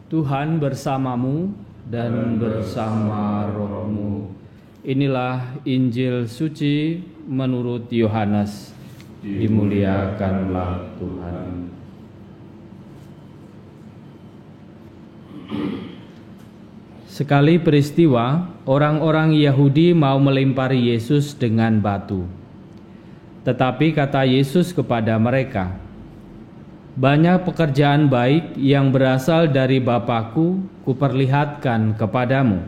Tuhan bersamamu dan bersama rohmu. Inilah Injil suci menurut Yohanes. Dimuliakanlah Tuhan. Sekali peristiwa, orang-orang Yahudi mau melempari Yesus dengan batu. Tetapi kata Yesus kepada mereka, "Banyak pekerjaan baik yang berasal dari Bapa-Ku kuperlihatkan kepadamu.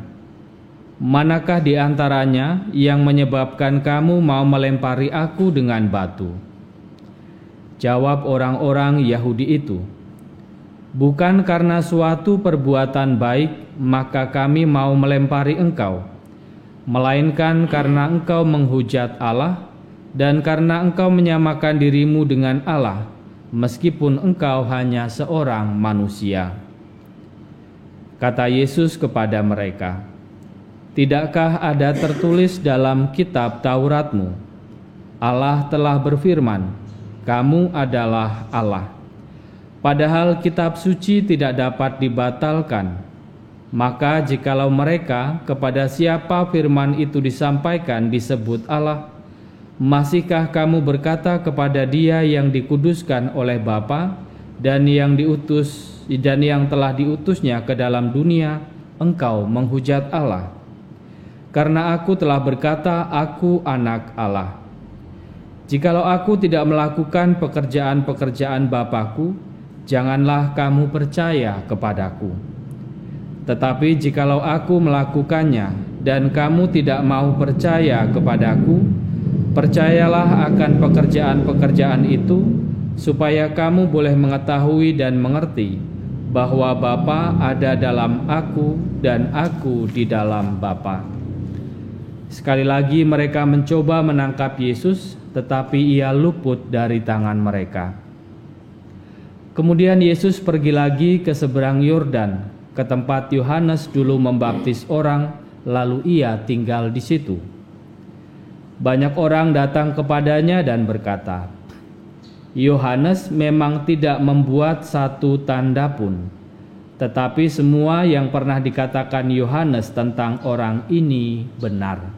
Manakah di antaranya yang menyebabkan kamu mau melempari Aku dengan batu?" Jawab orang-orang Yahudi itu, "Bukan karena suatu perbuatan baik maka kami mau melempari engkau, melainkan karena engkau menghujat Allah dan karena engkau menyamakan dirimu dengan Allah, meskipun engkau hanya seorang manusia." Kata Yesus kepada mereka, "Tidakkah ada tertulis dalam kitab Tauratmu, Allah telah berfirman, 'Kamu adalah Allah'? Padahal kitab suci tidak dapat dibatalkan. Maka jikalau mereka kepada siapa firman itu disampaikan disebut Allah, masihkah kamu berkata kepada Dia yang dikuduskan oleh Bapa dan yang telah diutusnya ke dalam dunia, engkau menghujat Allah? Karena Aku telah berkata, Aku anak Allah. Jikalau Aku tidak melakukan pekerjaan-pekerjaan Bapa-Ku, janganlah kamu percaya kepadaku. Tetapi jikalau Aku melakukannya dan kamu tidak mau percaya kepadaku, percayalah akan pekerjaan-pekerjaan itu, supaya kamu boleh mengetahui dan mengerti bahwa Bapa ada dalam Aku dan Aku di dalam Bapa." Sekali lagi mereka mencoba menangkap Yesus, tetapi Ia luput dari tangan mereka. Kemudian Yesus pergi lagi ke seberang Yordan, ke tempat Yohanes dulu membaptis orang, lalu Ia tinggal di situ. Banyak orang datang kepadanya dan berkata, "Yohanes memang tidak membuat satu tanda pun, tetapi semua yang pernah dikatakan Yohanes tentang orang ini benar."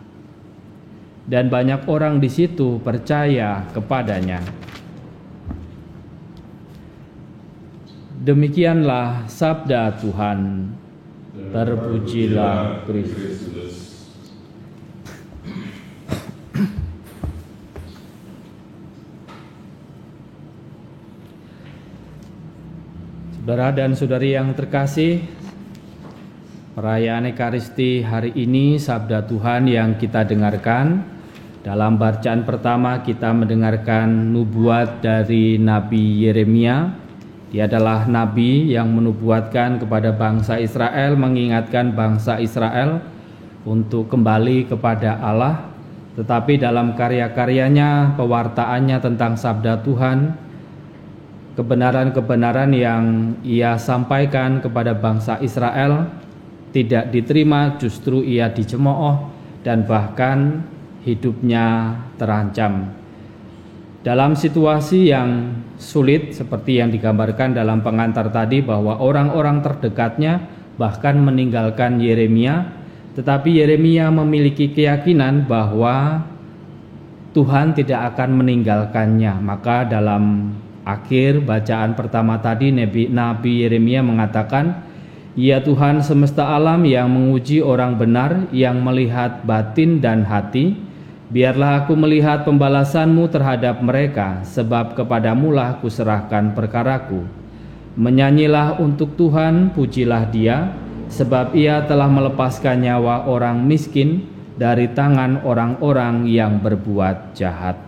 Dan banyak orang di situ percaya kepadanya. Demikianlah sabda Tuhan. Terpujilah Kristus. Saudara dan saudari yang terkasih, perayaan Ekaristi hari ini, sabda Tuhan yang kita dengarkan. Dalam bacaan pertama kita mendengarkan nubuat dari Nabi Yeremia. Dia adalah nabi yang menubuatkan kepada bangsa Israel, mengingatkan bangsa Israel untuk kembali kepada Allah. Tetapi dalam karya-karyanya, pewartaannya tentang sabda Tuhan, kebenaran-kebenaran yang ia sampaikan kepada bangsa Israel tidak diterima, justru ia dicemooh dan bahkan hidupnya terancam. Dalam situasi yang sulit seperti yang digambarkan dalam pengantar tadi, bahwa orang-orang terdekatnya bahkan meninggalkan Yeremia, tetapi Yeremia memiliki keyakinan bahwa Tuhan tidak akan meninggalkannya. Maka dalam akhir bacaan pertama tadi, Nabi Yeremia mengatakan, "Ya Tuhan semesta alam yang menguji orang benar, yang melihat batin dan hati, biarlah aku melihat pembalasan-Mu terhadap mereka, sebab kepadamu-lah kuserahkan perkaraku. Menyanyilah untuk Tuhan, pujilah Dia, sebab Ia telah melepaskan nyawa orang miskin dari tangan orang-orang yang berbuat jahat."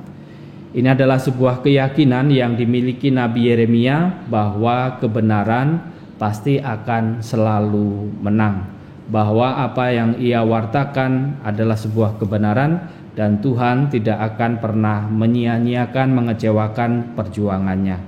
Ini adalah sebuah keyakinan yang dimiliki Nabi Yeremia bahwa kebenaran pasti akan selalu menang, bahwa apa yang ia wartakan adalah sebuah kebenaran dan Tuhan tidak akan pernah menyia-nyiakan, mengecewakan perjuangannya.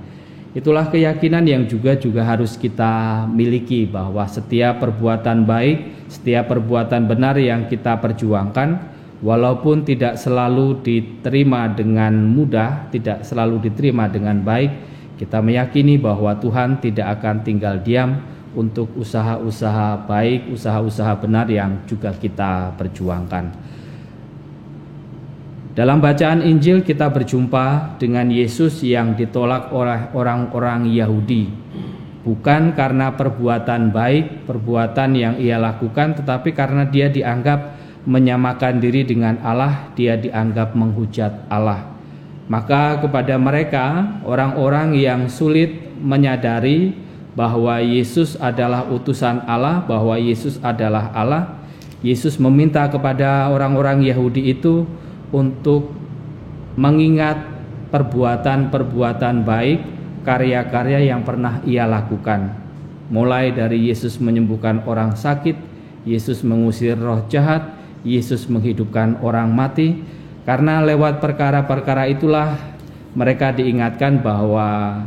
Itulah keyakinan yang juga harus kita miliki, bahwa setiap perbuatan baik, setiap perbuatan benar yang kita perjuangkan, walaupun tidak selalu diterima dengan mudah, tidak selalu diterima dengan baik, kita meyakini bahwa Tuhan tidak akan tinggal diam untuk usaha-usaha baik, usaha-usaha benar yang juga kita perjuangkan. Dalam bacaan Injil kita berjumpa dengan Yesus yang ditolak oleh orang-orang Yahudi, bukan karena perbuatan baik, perbuatan yang ia lakukan, tetapi karena dia dianggap menyamakan diri dengan Allah, dia dianggap menghujat Allah. Maka kepada mereka, orang-orang yang sulit menyadari bahwa Yesus adalah utusan Allah, bahwa Yesus adalah Allah, Yesus meminta kepada orang-orang Yahudi itu untuk mengingat perbuatan-perbuatan baik, karya-karya yang pernah ia lakukan. Mulai dari Yesus menyembuhkan orang sakit, Yesus mengusir roh jahat, Yesus menghidupkan orang mati. Karena lewat perkara-perkara itulah mereka diingatkan bahwa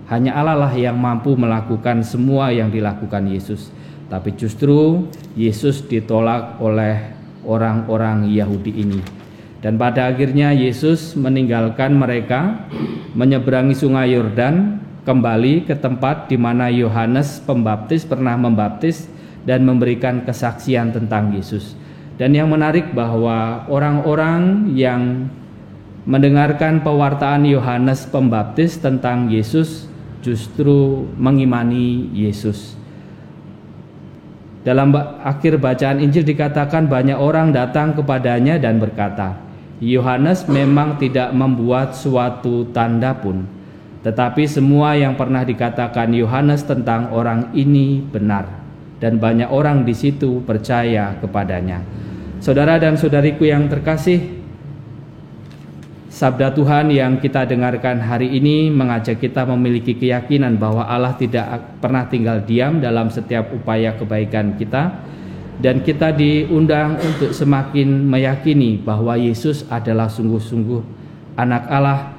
hanya Allah lah yang mampu melakukan semua yang dilakukan Yesus. Tapi justru Yesus ditolak oleh orang-orang Yahudi ini. Dan pada akhirnya Yesus meninggalkan mereka, menyeberangi sungai Yordan, kembali ke tempat di mana Yohanes Pembaptis pernah membaptis dan memberikan kesaksian tentang Yesus. Dan yang menarik bahwa orang-orang yang mendengarkan pewartaan Yohanes Pembaptis tentang Yesus justru mengimani Yesus. Dalam akhir bacaan Injil dikatakan banyak orang datang kepadanya dan berkata, Yohanes memang tidak membuat suatu tanda pun, tetapi semua yang pernah dikatakan Yohanes tentang orang ini benar, dan banyak orang di situ percaya kepadanya. Saudara dan saudariku yang terkasih, sabda Tuhan yang kita dengarkan hari ini mengajak kita memiliki keyakinan bahwa Allah tidak pernah tinggal diam dalam setiap upaya kebaikan kita, dan kita diundang untuk semakin meyakini bahwa Yesus adalah sungguh-sungguh anak Allah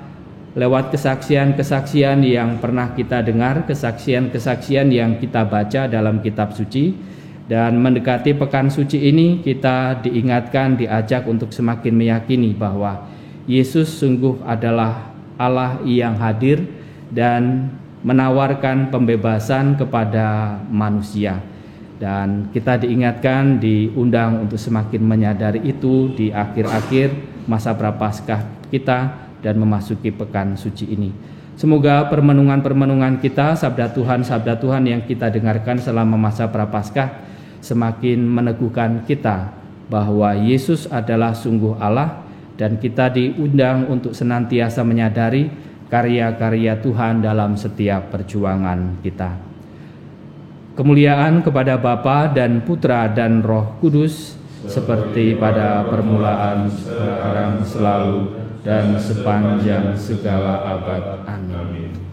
lewat kesaksian-kesaksian yang pernah kita dengar, kesaksian-kesaksian yang kita baca dalam kitab suci. Dan mendekati pekan suci ini kita diingatkan, diajak untuk semakin meyakini bahwa Yesus sungguh adalah Allah yang hadir dan menawarkan pembebasan kepada manusia. Dan kita diingatkan, diundang untuk semakin menyadari itu di akhir-akhir masa Prapaskah kita dan memasuki pekan suci ini. Semoga permenungan-permenungan kita, sabda Tuhan yang kita dengarkan selama masa Prapaskah semakin meneguhkan kita bahwa Yesus adalah sungguh Allah, dan kita diundang untuk senantiasa menyadari karya-karya Tuhan dalam setiap perjuangan kita. Kemuliaan kepada Bapa dan Putra dan Roh Kudus, seperti pada permulaan, sekarang, selalu, dan sepanjang segala abad. Amin.